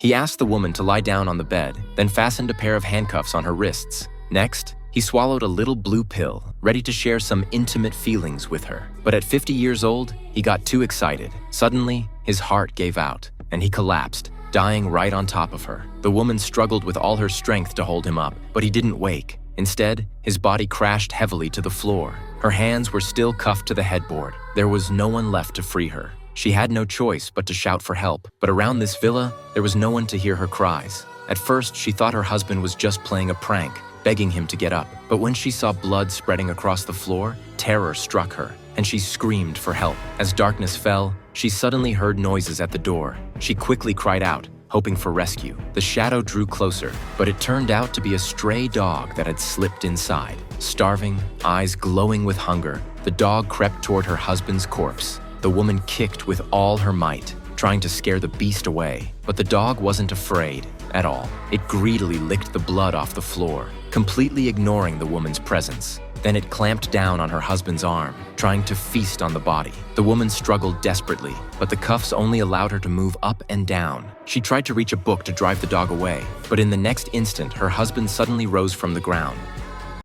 He asked the woman to lie down on the bed, then fastened a pair of handcuffs on her wrists. Next, he swallowed a little blue pill, ready to share some intimate feelings with her. But at 50 years old, he got too excited. Suddenly, his heart gave out, and he collapsed, dying right on top of her. The woman struggled with all her strength to hold him up, but he didn't wake. Instead, his body crashed heavily to the floor. Her hands were still cuffed to the headboard. There was no one left to free her. She had no choice but to shout for help. But around this villa, there was no one to hear her cries. At first, she thought her husband was just playing a prank, begging him to get up. But when she saw blood spreading across the floor, terror struck her, and she screamed for help. As darkness fell, she suddenly heard noises at the door. She quickly cried out, hoping for rescue. The shadow drew closer, but it turned out to be a stray dog that had slipped inside. Starving, eyes glowing with hunger, the dog crept toward her husband's corpse. The woman kicked with all her might, trying to scare the beast away. But the dog wasn't afraid at all. It greedily licked the blood off the floor, completely ignoring the woman's presence. Then it clamped down on her husband's arm, trying to feast on the body. The woman struggled desperately, but the cuffs only allowed her to move up and down. She tried to reach a book to drive the dog away, but in the next instant, her husband suddenly rose from the ground.